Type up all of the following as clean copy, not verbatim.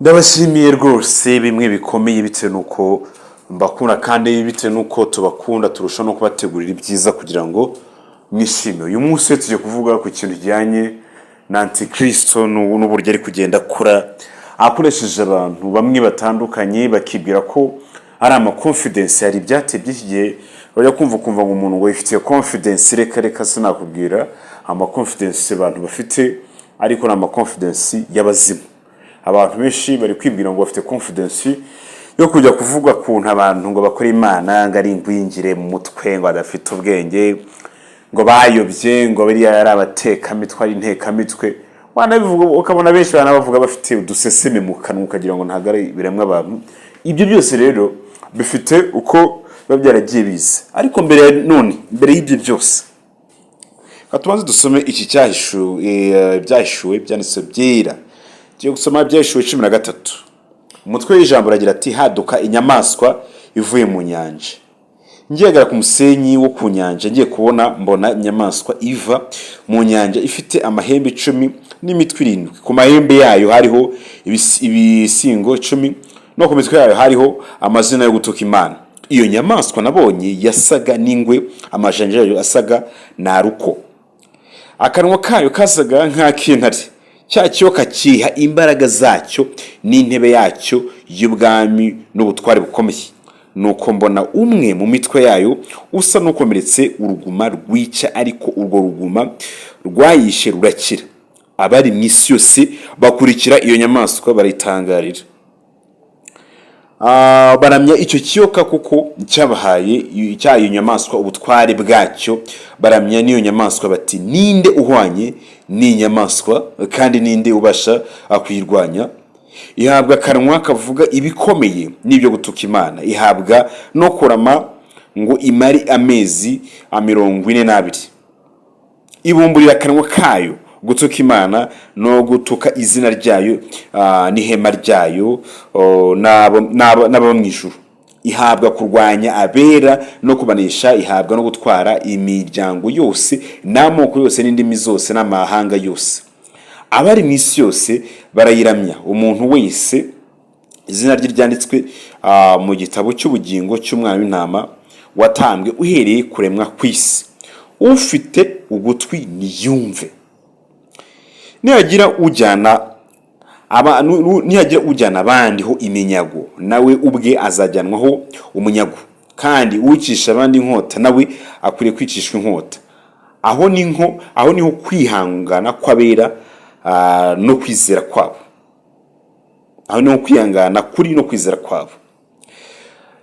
Ndabashimiye rwose bimwe bikomeye bitewe nuko mbakunda kandi bitewe nuko tubakunda turusha no kubategurira ibyiza kugira ngo mwishime. Uyu munsi tujye kuvuga ku kintu kijyanye na Antikristo n'uburyo ari kugenda akora akoresheje abantu bamwe batandukanye bakibwira ko ari confidence yari byateye by'igihe bajya kumva ngo umuntu ngo yifitiye confidence reka sinakubwira confidence abantu bafite ariko na confidence y'abazimu. Abantu benshi bari kwibwira ngo bafite confidence yo kujya kuvuga kuntu abantu ngo bakora Imana ngo ari ingwingire mu mutwe ngo adafite ubwenge ngo bayobye ngo bari yari abateka mitwe ari inteka mitwe wanabivuga ukabona benshi banabavuga bafite uduseseme mu kanwa ukagira ngo ntagare biremwe abantu. Ibyo byose rero bifite uko babyaragiye bize, ariko mbere y'ibyo byose katumaze dusome iki byahishuwe byanditse byera. Tugiye gusoma Byahishuwe 13. Umutwe w'ijambo ragira ati haduka inyamaswa ivuye mu nyanja. Ngiyagara ku musenyi wo ku nyanja ngiye kubona mbona inyamaswa iva mu nyanja ifite amahembe 10 n'imitwe 7. Ku mahembe yayo hariho ibisingo 10 no ku mitwe yayo hariho amazina yo gutuka Imana. Iyo nyamaswa nabonye yasaga n'ingwe, amajanja yayo asaga na ruko, akanwa kayo kasaga nk'ak'intare. Cya kiyoka kiha imbaraga zacyo n'intebe yacyo y'ubwami n'ubutware bukomeye. Nuko mbona umwe mu mitwe yayo usa n'ukomeretse uruguma rwica, ariko urwo ruguma rwayishe rurakira. Abari mu isi yose bakurikira iyo nyamaswa baritangarira, baramya icyo kiyoka kuko cyabahaye icyayo nyamaswa ubutware bwacyo. Baramya niyo nyamaswa bati ninde uhwanye n'inyamaswa kandi ninde ubasha kuyirwanya. Ihabwa kanwa kavuga ibikomeye n'ibyo gutuka Imana. Ihabwa no kurama ngo imari amezi 42. Ibumburira kanwa kayo gutuka Imana no gutuka izina ryayo n'ihema ryayo n'abo mu ijuru. Ihabwa kurwanya abera no kubanisha. Ihabwa no gutwara imiryango yose n'amoko yose n'indimi zose n'amahanga yose. Abari mu isi yose barayiramya. Umuntu wese izina rye ryanditswe mu gitabo cy'ubugingo cy'umwana w'intama watambwe uhereye kuremwa kw'isi. Ufite ugutwi niyumve. Nihagira ujyana abandi ho iminyago, nawe ubwe azajyanwaho umunyago, kandi uwicisha abandi inkota nawe akwiriye kwicishwa inkota. Aho niho kwihangana kw'abera no kwizera kwabo. Aho niho kwihangana kuri no kwizera kwabo.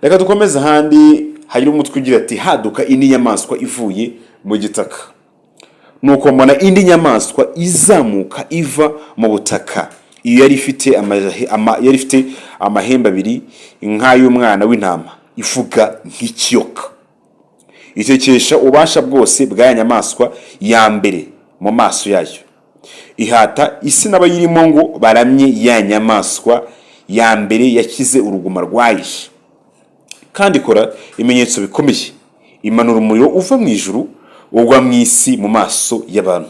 Reka dukomeze ahandi. Hari umutwe ugira ati haduka indi nyamaswa ivuye mu gitaka. Nuko mbona indi nyamaswa izamuka iva mu butaka. Iyo yari ifite amahembe 2 nk'ay'umwana w'intama, ivuga nk'ikiyoka. Itekesha ubasha bwose bwa nyamaswa ya mbere mu maso yayo. Ihata isi n'abayirimo ngo baramye ya nyamaswa ya mbere yakize uruguma rwayishe, kandi ikora ibimenyetso bikomeye. Imanura umuriro uva mu ijuru ugwa mu isi mu maso y'abantu.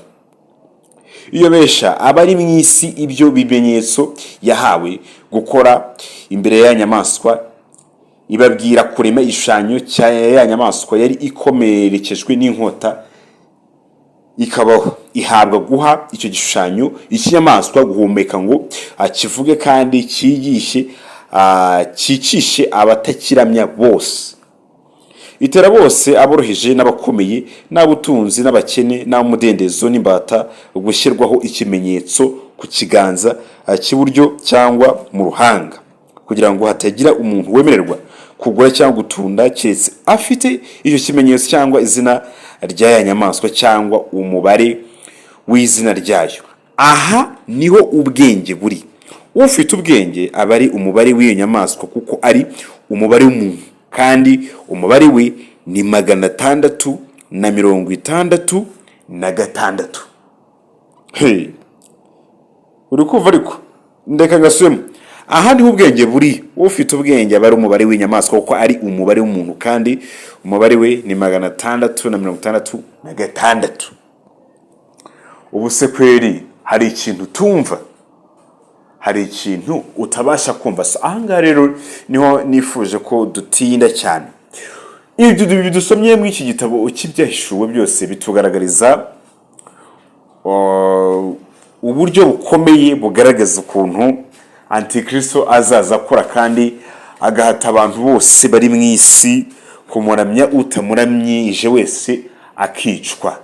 Iyo besha abari mu isi ibyo bimenyetso yahawe gukora imbere ya nyamaswa, ibabwira kurema igishushanyo cya ya nyamaswa yari ikomerekejwe n'inkota ikabaho. Ihabwa guha icyo gishushanyo ikinyamaswa guhumeka ngo akivuge kandi cyicishe abatakiramya bose. Itera bose aboroheje n'abakomeye n'abutunzi n'abakene n'amudendezo n'imbata gushyirwaho ikimenyetso ku kiganza cy'iburyo cyangwa mu ruhanga, kugira ngo hatagira umuntu wemererwa kugura cyangwa gutunda keretse afite icyo kimenyetso cyangwa izina rya nyamaswa cyangwa umubare w'izina ryayo. Aha niho ubwenge buri. Ufite ubwenge aba ari umubare w'iyo nyamaswa, kuko ari umubare w'umuntu, kandi umubare we ni 666. Hey, uri kumva ariko ndeka ngaswemo. Aha niho ubwenge buri. Ufite ubwenge aba ari umubare w'inyamaswa, kuko ari umubare w'umuntu, kandi umubare we ni 666. Ubu se kweri hari ikintu tumva? hari ikintu utabasha kumva. So ahangaha rero niho nifuje ko dutinda cyane. Ibyo dusomye mu iki gitabo cy'ibyahishuwe byose bitugaragariza uburyo bukomeye bugaragaza ukuntu Antikristo azaza akora kandi agahata abantu bose bari mu isi kumuramya, utamuramyije wese akicwa.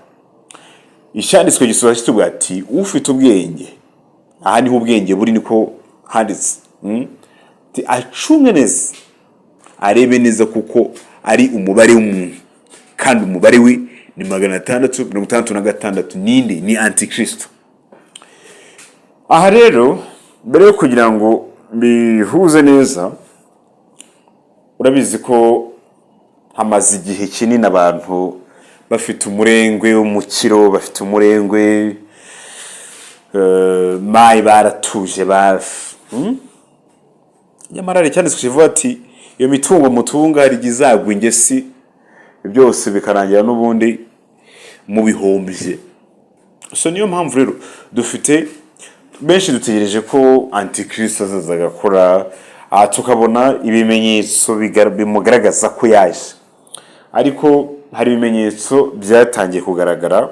Icyanditswe gisoza kitubwira ati ufite ubwenge, aha niho ubwenge buri, niko handitse, acunge neza arebe neza kuko ari umubare w'umuntu kandi umubare we ni 666. Ninde? Ni Antikristo. Aha rero mbere yo kugira ngo bihuze neza, urabizi ko hamaze igihe kinini abantu bafite umurengwe w'umukiro, bafite umurengwe mayi baratuje nyamara ari cyanditswe kivuga ati iyo mitungo mutunga hari izagwa ingesi, byose bikarangira n'ubundi mu bihombye. So niyo mpamvu rero dufite benshi dutegereje ko Antikristo azaza agakora, tukabona ibimenyetso bimugaragaza ko yaje, ariko hari ibimenyetso byatangiye kugaragara.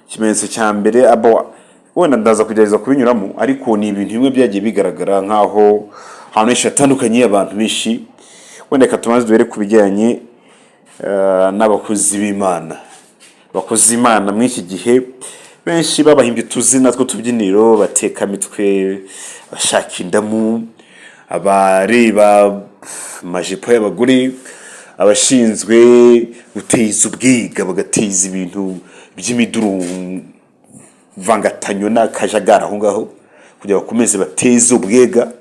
Ikimenyetso cya mbere wenda ndaza kugerageza kubinyuramo, ariko ni ibintu bimwe byagiye bigaragara nk'aho ahantu henshi hatandukanye abantu benshi. Wenda reka tumaze duhere ku bijyanye n'abakozi b'Imana. Abakozi b'Imana muri iki gihe benshi babahimbye utuzina tw'utubyiniro, bateka mitwe, bashaka indamu, abareba amajipo y'abagore, abashinzwe guteza ubwiga bagateza ibintu by'imidurumvangatanyo n'akajagari aho ngaho kugira bakomeze bateze ubwega,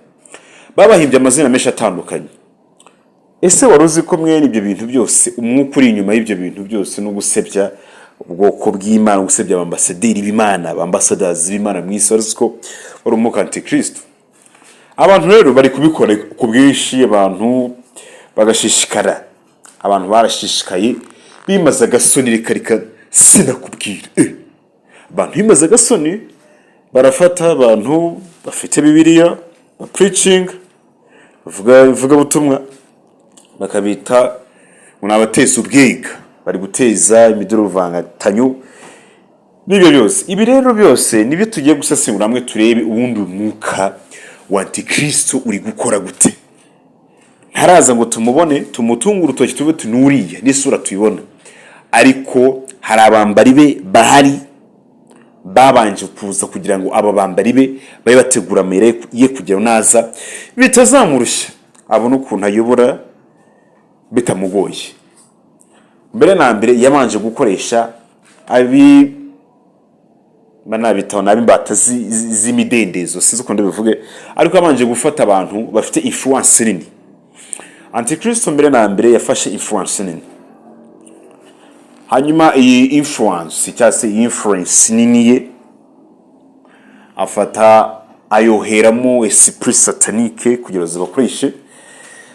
babahimbye amazina menshi atandukanye. Ese wari uzi ko mwene ibyo bintu byose umwuka uri inyuma y'ibyo bintu byose no gusebya ubwoko bw'Imana, gusebya abambasaderi b'Imana, abambasadazi b'Imana mu isi, wari uzi ko wari umwuka Antikristo? Abantu rero bari kubikora ku bwinshi, abantu bagashishikara, abantu barashishikaye bimaze agasoni, reka sinakubwira. Abantu bimaze agasoni barafata abantu bafite Bibiliya, ba preaching, bavuga butumwa, bakabita abateza ubwiga, bari guteza imiduruvangatanyo n'ibyo byose. Ibi rero byose nibyo tugiye gusesengura hamwe, turebe ubundi umwuka wa Antikristo uri gukora gute. Ntaraza ngo tumubone tumutunga urutoki tube tunuriye n'isura tuyibona, ariko hari abambari be bahari babanje kuza kugira ngo aba bambari be babe bategura amere ye kugira naza bitazamurushya, abona ukuntu ayobora bitamugoye. Mbere na mbere yabanje gukoresha banabitaho nabimbata z'imidendezo, sinzi uko ndabivuge, ariko yabanje gufata abantu bafite influence nini. Antikristo mbere na mbere yafashe influence nini, hanyuma iyi influence cyangwa se influence nini ye afata ayoheramo esprit satanique kugira zibakoreshe.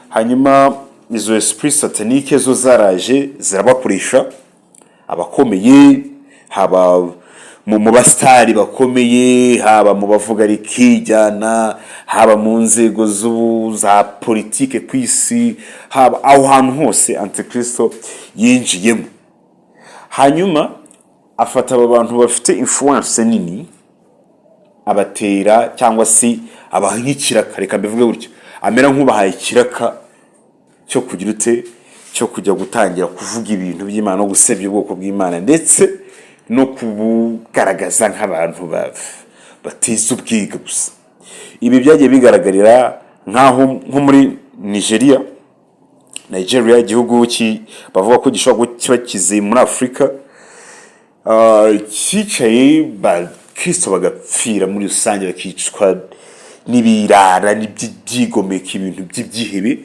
Hanyuma izo esprit satanique zo zaraje zirabakoresha, abakomeye, haba mu bastari bakomeye, haba mu bavuga rikijyana, haba mu nzego za politike kwisi, haba aho hantu hose Antikristo yinjiyemo. Hanyuma afata aba bantu bafite influence nini, abatera cyangwa se abahikiraka, reka mbivuge gutyo, amera nk'ubahaye ikiraka cyo kugira ute, cyo kujya gutangira kuvuga ibintu by'Imana no gusebya ubwoko bw'Imana, ndetse no kubugaragaza nk'abantu batiza ubwiga gusa. Ibi byagiye bigaragarira nko muri Nigeria, igihugu bavuga ko gishobora kuba kize muri Afurika, cyicaye Kristo bagapfira muri rusange, bakicwa n'ibirara n'ibyigomeka, ibintu by'ibyihebe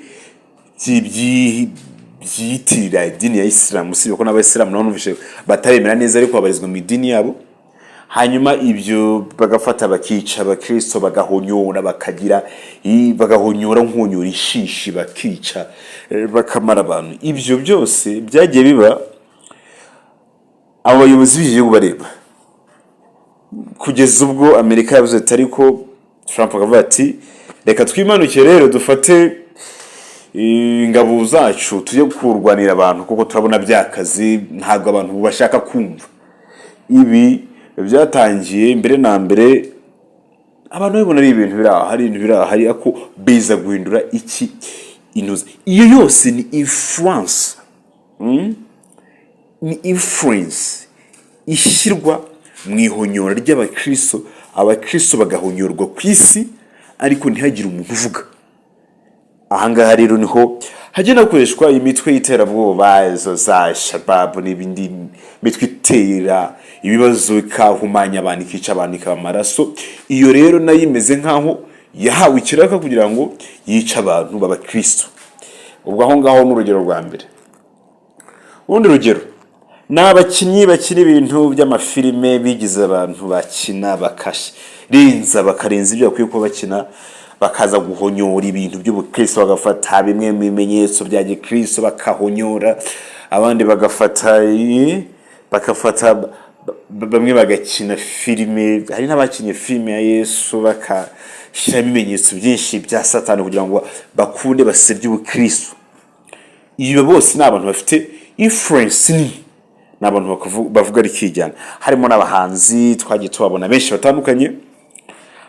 byiyitirira idini ya Islam. Usibye ko n'abayisilamu nabo numvise bataremera neza, ariko babarizwa mu idini yabo. Hanyuma ibyo bagafata bakica abakristo, bagahonyora, bagahonyora nk'unyura ishishi, bakica, bakamara abantu. Ibyo byose byagiye biba abayobozi b'igihugu bareba, kugeza ubwo Amerika yavuze ati ariko Trump akavuga ati reka twimanuke rero dufate ingabo zacu tujye kurwanira abantu kuko turabona byakazi ntabwo abantu bashaka kumva. Ibi byatangiye mbere na mbere abantu babona ari ibintu birahari ako beza guhindura iki inoze. Iyo yose ni influence, ni influence ishyirwa mu ihonyora ry'abakristo, abakristo bagahonyorwa ku isi ariko ntihagire umuntu uvuga. Ahangaha rero niho hagenda gukoreshwa imitwe y'iterabwoba, izo za Shabab n'ibindi mitwe itera ibibazo ikahumanya abantu, ikica abantu, ikaba amaraso. Iyo rero nayo imeze nkaho yahawe ikiraka kugira ngo yice abantu b'abakristo. Ubwo aho ngaho n'urugero rwa mbere. Urundi rugero ni abakinnyi bakina ibintu by'amafilime bigize abantu bakina bakarenza ibyo bakwiye kuba bakina, bakaza guhonyora ibintu by'ubukristo, bagafata bimwe mu bimenyetso bya gikristo bakahonyora, abandi bagafata bamwe bagakina filime. Hari n'abakinnye filime ya Yesu bakashyiramo ibimenyetso byinshi bya Satani kugira ngo bakunde basebye ubukristo. Iyo bose ni abantu bafite influence ni abantu bavuga rikijyana. Harimo n'abahanzi twagiye tubabona benshi batandukanye,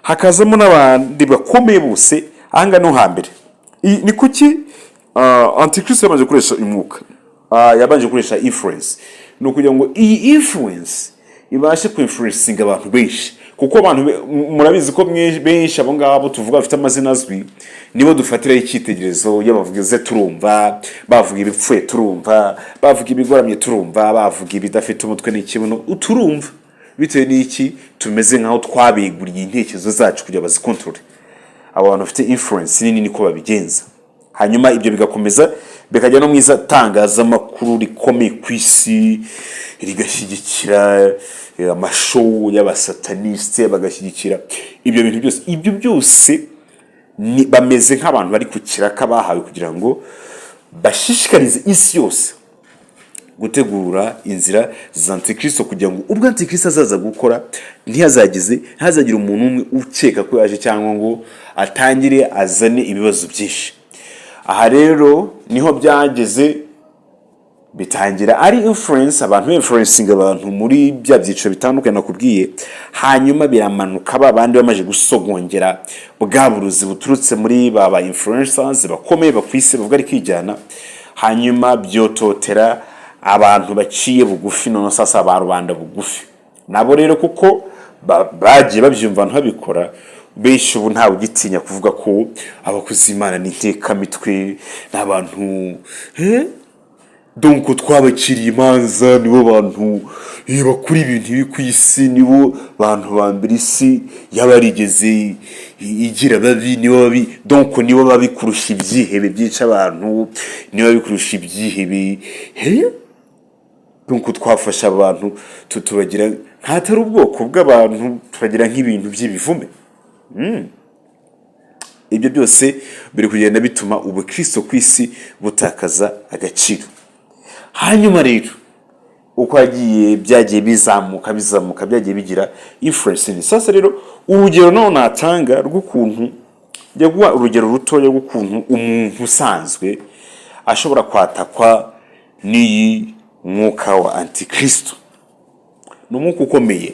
hakazamo n'abandi bakomeye bose. Ahanga no hambere ni kuki antikristo yabanje gukoresha umwuka, yabanje gukoresha influence, no kugira ngo iyi influence ibashe influencing abantu benshi, kuko abantu murabizi ko benshi abo ngabo tuvuga bafite amazina azwi nibo dufatira icyitegerezo. Iyo bavuze turumva, bavuga ibipfuye turumva, bavuga ibigoramye turumva, bavuga ibidafite umutwe n'ikibuno turumva. Bitewe n'iki tumeze nkaho twabiguriye intekerezo zacu kugira bazikontrole. Abo bantu bafite influence nini niko babigenza. Hanyuma ibyo bigakomeza bikajya no mwiza tangazamakuru rikomeye ku isi, rigashyigikira amashow y'abasataniste, bagashyigikira ibyo bintu byose. Ibyo byose bameze nk'abantu bari ku kiraka bahawe kugira ngo bashishikarize isi yose gutegura inzira za antikristo, kugira ngo ubwo antikristo azaza gukora ntihazagire umuntu umwe ukeka ko yaje cyangwa ngo atangire azane ibibazo byinshi. Aha rero niho byageze bitangira ari influence, abantu influencing abantu muri bya byiciro bitandukanye nakubwiye. Hanyuma biramanuka babandi bamaje gusogongera bwa buruzi buturutse muri baba influencers bakomeye bakwise bavuga rikijyana. Hanyuma byototera abantu baciye bugufi, none sasa ba rubanda bugufi nabo rero kuko bagiye babyumva abantu babikora benshi. Ubu ntawe ugitinya kuvuga ko abakozi Imana n'iteka mitwe n'abantu donc twabaciriye imanza, nibo bantu bakuri ibintu biri ku isi, nibo bantu ba mbere isi yabarigeze igira babi, nibo babi, donc nibo babikurusha ibyihebe byica abantu, nibo babikurusha ibyihebe. Donc twafasha abantu tubagira ntatari ubwoko bw'abantu, tubagira nk'ibintu by'ibivume. Ibyo byose biri kugenda bituma ubukristo ku isi butakaza agaciro. Hanyuma rero uko byagiye bizamuka byagiye bigira influence. Sasa rero urugero none natanga rw'ukuntu yaguha urugero rutoya rw'ukuntu umuntu usanzwe ashobora kwatakwa n'iyi mwuka wa antikristo. Ni umwuka ukomeye.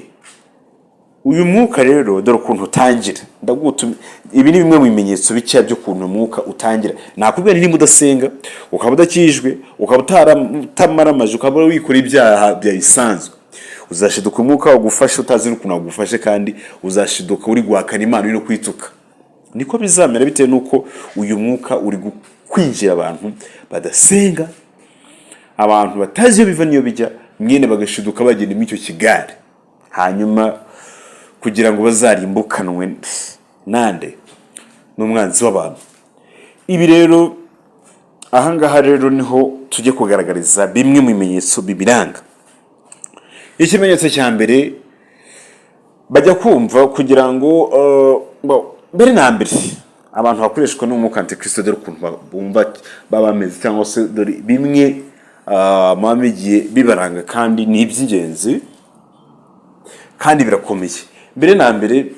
Uyu mwuka rero dore ukuntu utangira, ndagutuma ibi ni bimwe mu bimenyetso bike by'ukuntu umwuka utangira. Nakubwira niba udasenga, ukaba udakijwe, ukaba utamaramaje, ukaba wikora ibyaha byabisanzwe, uzashiduka umwuka wagufashe utazi n'ukuntu wagufashe, kandi uzashiduka uri guhakana Imana, uri no kwituka. Niko bizamera bitewe nuko uyu mwuka uri kwinjira abantu badasenga, abantu batazi iyo biva niyo bijya, mwene bagashiduka bagenda mu icyo kigare, hanyuma kugira ngo bazarimbukanwe nande n'umwanzi w'abantu. Ibi rero ahangaha rero niho tujye kugaragariza bimwe mu bimenyetso bibiranga. Ikimenyetso cya mbere bajya kumva kugira ngo mbere na mbere abantu bakoreshwa n'umwuka antikristo, dore ukuntu bumva babameze cyangwa se dore bimwe bigiye bibaranga, kandi ni iby'ingenzi kandi birakomeye. Mbere na mbere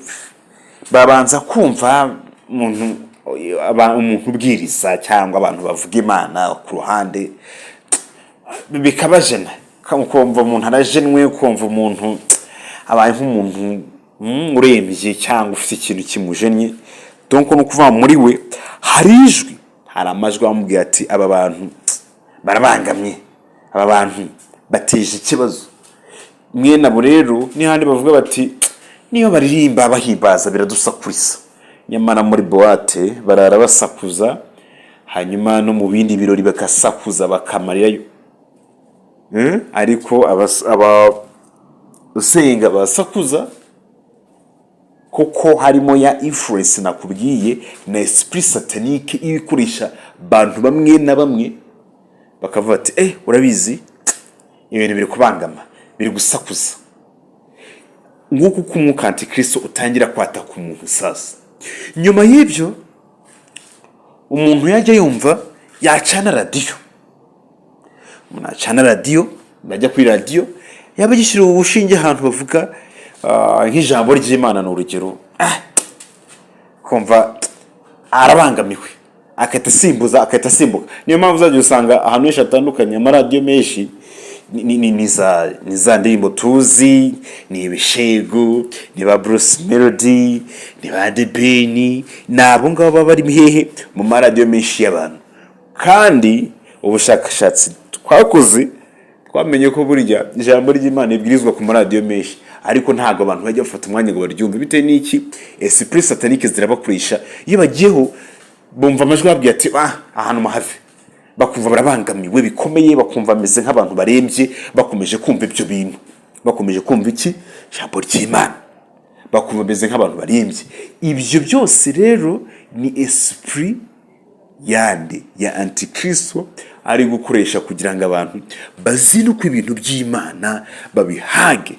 babanza kumva umuntu ubwiriza cyangwa abantu bavuga Imana ku ruhande, bikabajena, kumva umuntu arajenwe, kumva umuntu abaye nk'umuntu urembye cyangwa ufite ikintu kimujennye. Donc no kuva muri we hari ijwi, hari amajwi amubwira ati aba bantu barabangamye, aba bantu bateje ikibazo. Mwene abo rero ni handi bavuga bati niyo baririmba bahimbaza biradusakuriza, nyamara muri boate barara basakuza, hanyuma no mu bindi birori bakasakuza bakamarirayo. Ariko usenga basakuza kuko harimo ya influence nakubwiye na esprit satanique ibikoresha bantu bamwe na bamwe, bakavuga ati urabizi ibintu biri kubangama, biri gusakuza. Nguko uko umwuka antikristo utangira kwataka umuntu. Sasa nyuma y'ibyo umuntu yajya yumva yacana radio, umuntu acana radio, bajya kuri radio yabagishyira ubushinge ahantu bavuga nk'ijambo ry'Imana n'urugero, kumva arabangamiwe, akahita asimbuka. Niyo mpamvu uzajya usanga ahantu henshi hatandukanye amaradiyo menshi ni za ndirimbo tuzi, ni ibishego, ni ba Bruce Melody, ni ba The Ben, nabo ngabo baba bari hehe mu maradiyo menshi y'abantu. Kandi ubushakashatsi twakoze twamenye ko burya ijambo ry'Imana ibwirizwa ku maradiyo menshi, ariko ntago abantu bajya bafata umwanya ngo baryumve. Bitewe n'iki? Esprit satanique zirabakurisha, iyo bagiyeho bumva amajwi babwiye ati ahantu mahave, bakumva barabangamiwe bikomeye, bakumva ameze nk'abantu barembye, bakomeje kumva ibyo bintu, bakomeje kumva iki ijambo ry'Imana, bakumva ameze nk'abantu barembye. Ibyo byose rero ni esprit yandi ya antikristo ari gukoresha kugira ngo abantu bazinuke ibintu by'Imana babihage,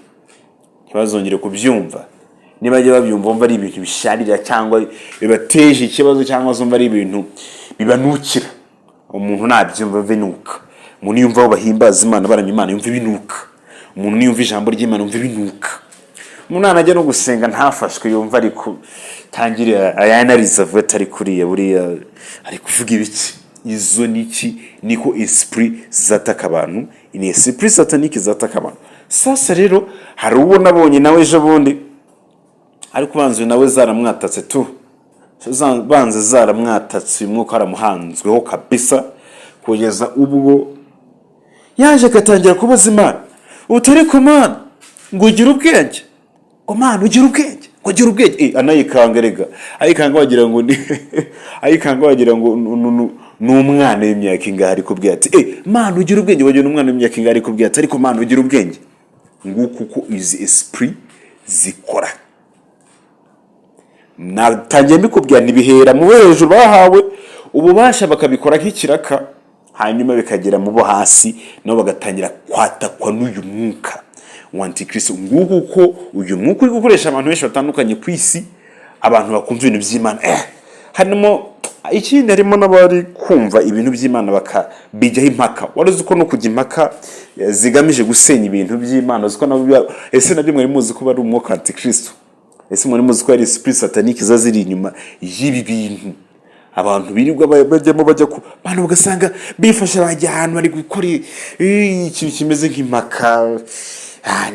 ntibazongere kubyumva. Niba bajya babyumva bumva ari ibintu bisharira cyangwa bibateje ikibazo, cyangwa zumva ari ibintu bibanukira. Umuntu nabyumva binuka. Umuntu yumva aho bahimbaza Imana baramya Imana yumva binuka. Umuntu niyumva ijambo ry'Imana yumva binuka. Umuntu anajya no gusenga ntafashwe yumva ariko tangirira ayanariza avuga atari kuriya buriya ari kuvuga ibiki. Izo niki niko esprit zataka abantu, ni esprit satanique zataka abantu. Sasa rero hari uwo nabonye nawe ejo bundi ariko banze nawe zaramwatatse tu, banze zaramwatatse umwuka aramuhanzweho kabisa, kugeza ubwo yaje gatangira kubaza Imana, utari ko Mana ngo ugira ubwenge, ngo Mana ugira ubwenge, ngo ugira ubwenge. Anayikanga rega, ayikanga wagira ngo ni ayikanga wagira ngo n'umwana w'imyaka ingahe ari kubwira ati Mana ugira ubwenge, wagira n'umwana w'imyaka ingahe ari kubwira ati ariko Mana ugira ubwenge. Nguko uko izi esprit zikora. Natangiye mbikubwira nibihera mu hejuru bahawe ububasha bakabikora nk'ikiraka, hanyuma bikagera mu bo hasi nabo bagatangira kwatakwa n'uyu mwuka wa antikristo. Nguko uko uyu mwuka uri gukoresha abantu benshi batandukanye ku isi, abantu bakumva ibintu by'Imana. Harimo ikindi, harimo n'abari kumva ibintu by'Imana bakabijyaho impaka. Waruzi ko no kujya impaka zigamije gusenya ibintu by'Imana, uziko nabo ese nabyo mwari muzi ko bari umwuka antikristo? Ese mwari muzi ko ari esprit satanique zaziri inyuma y'ibi bintu? Abantu birirwa bajyamo bajya ku bantu bagasanga bifasha bajya ahantu bari gukora ikintu kimeze nk'impaka,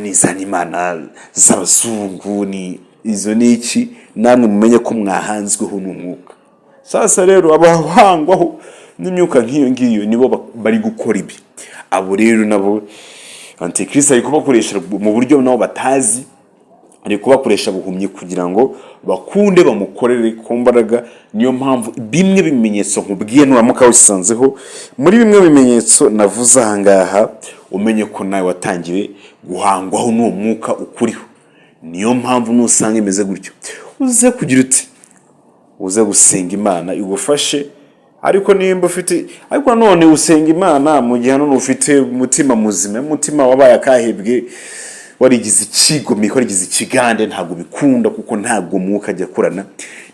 ni za Imana z'abazungu, ni izo niki, namwe mumenye ko mwahanzweho n'umwuka. Sasa rero abahangwaho n'imyuka nk'iyo ngiyo nibo bari gukora ibi. Abo rero nabo antikristo ari kubakoresha mu buryo nabo batazi, ari kubakoresha buhumye kugira ngo bakunde bamukorere ku mbaraga. Niyo mpamvu bimwe bimenyetso nkubwiye nuramuka wisanzeho muri bimwe bimenyetso navuze ahangaha, umenye ko nawe watangiye guhangwaho n'uwo mwuka ukuriho. Niyo mpamvu nusanga imeze gutyo uze kugira uti uze gusenga Imana igufashe. Ariko nimba ufite, ariko none usenga Imana mu gihe none ufite umutima muzima, umutima wabaye akahebwe, warigize ikigomeko, warigize ikigande, ntabwo bikunda, kuko ntabwo mwuka ajya kurana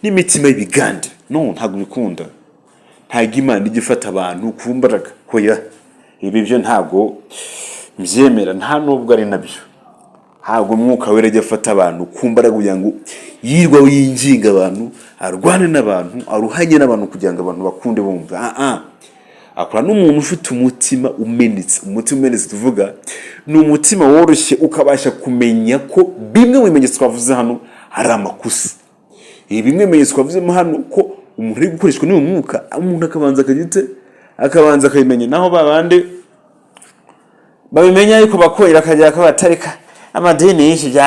n'imitima y'ibigande. No, ntabwo bikunda. Ntabwo Imana ijya ifata abantu ku mbaraga. Hoya, ibi byo ntabwo mbyemera, nta nubwo ari nabyo. ntabwo umwuka wera ajya afata abantu ku mbaraga kugira ngo yirwa yinginga abantu, arwane n'abantu, aruhanye n'abantu kugira ngo abantu bakunde bumva. Akora n'umuntu ufite umutima umenetse. Umutima umenetse tuvuga ni umutima woroshye, ukabasha kumenya ko bimwe mu bimenyetso twavuze hano ari amakosa. Bimwe mu bimenyetso twavuze hano ko umuntu ari gukoreshwa n'uwo mwuka, umuntu akabanza akabimenya. Naho babandi babimenya ariko bakorera akajya akabatarika amadini y'iki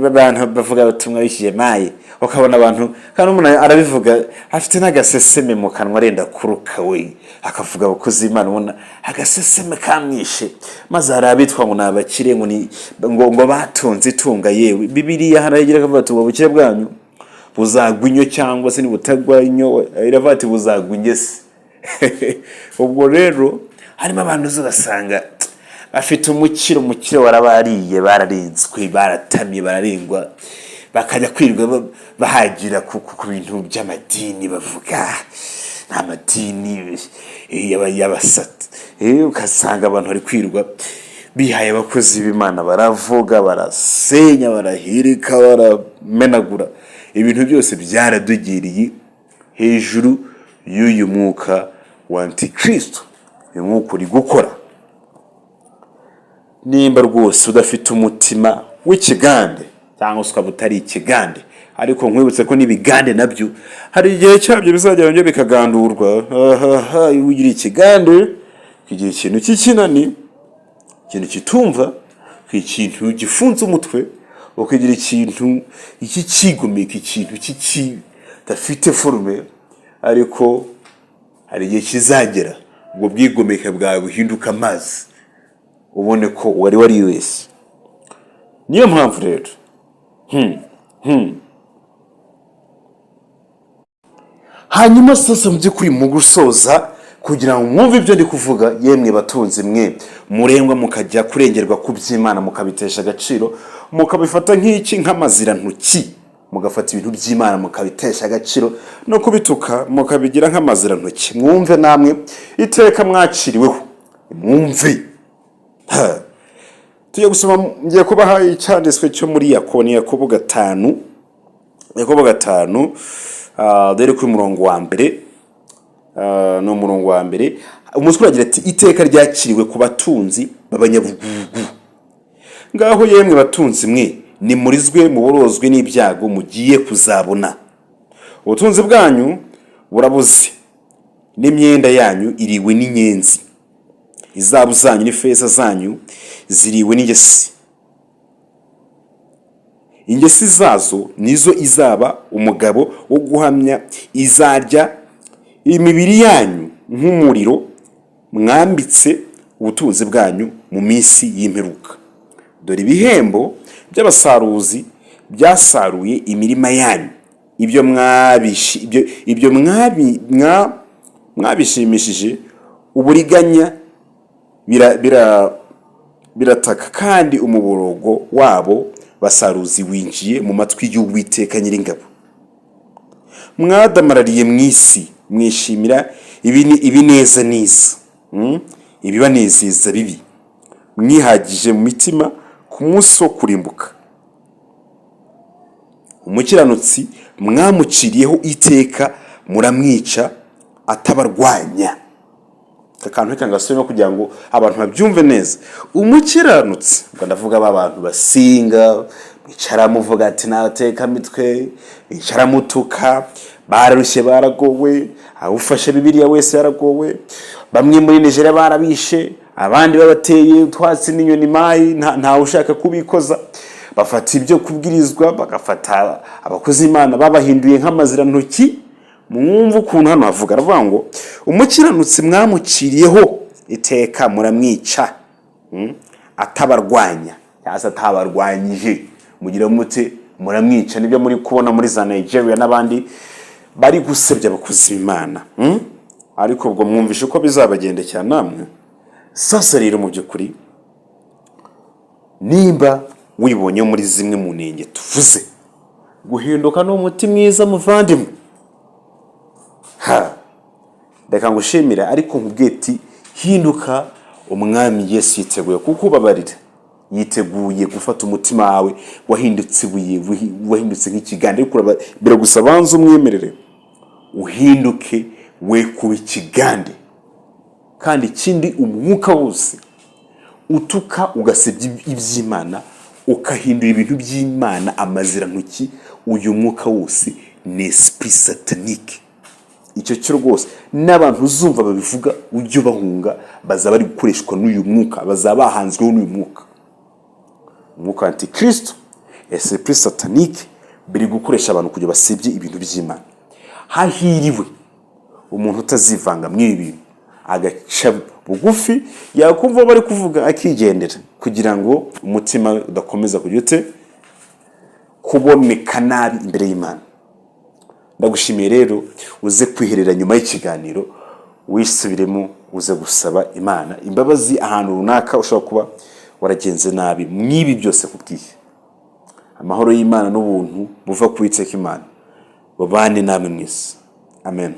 abantu bavuga ubutumwa bishije maye, ukabona abantu kandi umuntu arabivuga afite n'agaseseme mu kanwa arenda kuruka we, akavuga abakozi Imana ubona agaseseme kamwishe, maze hari abitwa ngo nabakire ngo batunze itunga. Yewe Bibiliya haragira akavuga ati ubukire bwanyu buzagwa inyo, cyangwa se nibutagwa inyo iravuga ati buzagwa ingese. Ubwo rero harimo abantu ugasanga bafite umukiro warabariye, bararinzwe, baratamye, bararengwa, bakajya kwirirwa bahagira ku bintu by'amadini, bavuga n'amadini y'abasata. Ugasanga abantu bari kwirirwa bihaye abakozi b'Imana, baravuga, barasenya, barahirika, baramenagura. Ibintu byose byaradugiriye hejuru y'uyu mwuka wa Antikristo. Uyu mwuka uri gukora. Nimba rwose udafite umutima w'ikigande, cyangwa se ukaba utari ikigande, ariko nkwibutse ko n'ibigande nabyo hari igihe cyabyo bizagera byo bikagandurwa. Ugira ikigande kigira ikintu cy'ikinani, ikintu kitumva, ikintu gifunze umutwe, ukagira ikintu cy'ikigomeka, ikintu kidafite forume. Ariko hari igihe kizagera ubwo bwigomeka bwawe buhinduka amazi, ubone ko wari wese. Niyo mpamvu rero hanyuma sasa mu by'ukuri mu gusoza, kugira ngo mwumve ibyo ndi kuvuga, yemwe batunzi mwe murengwa mukajya kurengerwa ku by'Imana, mukabitesha agaciro, mukabifata nk'amazirantoki, mugafata ibintu by'Imana mukabitesha agaciro no kubituka mukabigira nk'amazirantoki. Mwumve namwe iteka mwaciriweho, mwumve. Tujye gusoma, ngiye kubaha icyanditswe cyo muri Yakobo 5, dore ku murongo wa mbere, no murongo wa mbere umutwe uragira ati iteka ryakiriwe ku batunzi b'abanyabugugu. Ngaho yemwe batunzi mwe nimurizwe muborozwe n'ibyago mugiye kuzabona. Ubutunzi bwanyu burabuze, n'imyenda yanyu iriwe n'inyenzi, izabu zanyu n'ifeza zanyu ziriwe n'ingesi. Ingesi zazo nizo izaba umugabo wo guhamya, izarya imibiri yanyu nk'umuriro, mwambitse ubutunzi bwanyu mu minsi y'imperuka. Dore ibihembo by'abasaruzi byasaruye imirima yanyu, ibyo mwabishimishije uburiganya birataka, kandi umuborogo wabo basaruzi winjiye mu matwi y'Uwiteka Nyiringabo. Mwadamarariye mu isi mwishimira ibineza niza, ibibanezeza bibi, mwihagije mu mitima ku munsi wo kurimbuka. Umukiranutsi mwamuciriyeho iteka, muramwica atabarwanya. Akantu kangasubira kugira ngo abantu babyumve neza. Umukiranutsi, ubwo ndavuga abantu basinga, bicara muvuga ati nateka mitwe, bicara mutuka, bararushye baragowe, awufashe Bibiliya wese yaragowe, bamwe muri Nigeria barabishe, abandi babateye utwatsi n'inyoni mayi, nta ushaka kubikoza. Bafata ibyo kubwirizwa, bagafata abakozi Imana babahinduye nk'amazirantoki. Mwumva ukuntu hano havuga, aravuga ngo umukiranutsi mwamuciriyeho iteka, muramwica atabarwanya, cyangwa atabarwanyije, mugira mute muramwica. Nibyo muri kubona muri za Nigeria n'abandi bari gusebya abakozi Imana. Ariko ubwo mwumvishe uko bizabagendekera namwe. Sasa rero mu by'ukuri, nimba wibonye muri zimwe mu ntenge tuvuze, guhinduka n'umuti mwiza muvandimwe, reka ngushimira, ariko nkubweti hinduka, umwami Yesu yiteguye kukubabarira. yiteguye gufata umutima wawe wahindutse ibuye, wahindutse nk'ikigande. Biragusaba banza umwemerere uhinduke, we kuba ikigande. Kandi ikindi, umwuka wose utuka ugasebya iby'Imana, ukahindura ibintu by'Imana amazirantoki, uyu mwuka wose ni esprit satanique. Icyo cyo rwose n'abantu uzumva babivuga ujye bahunga, bazaba bari gukoreshwa n'uyu mwuka, bazaba bahanzweho n'uyu mwuka. Umwuka antikristo, esprit satanique, biri gukoresha abantu kugira basebye ibintu by'Imana. Hahiriwe umuntu utazivanga mw'ibi bintu, agaca bugufi, yakumva bari kuvuga akigendera, kugira ngo umutima udakomeza kugira ute kuboneka nabi imbere y'Imana. Ndagushimiye rero, uze kwiherera nyuma y'ikiganiro, wisubiremo, uze gusaba Imana imbabazi ahantu runaka ushobora kuba waragenze nabi mwibi byose kubwiye. Amahoro y'Imana n'ubuntu buva ku Uwiteka Imana babane namwe mwese. Amen.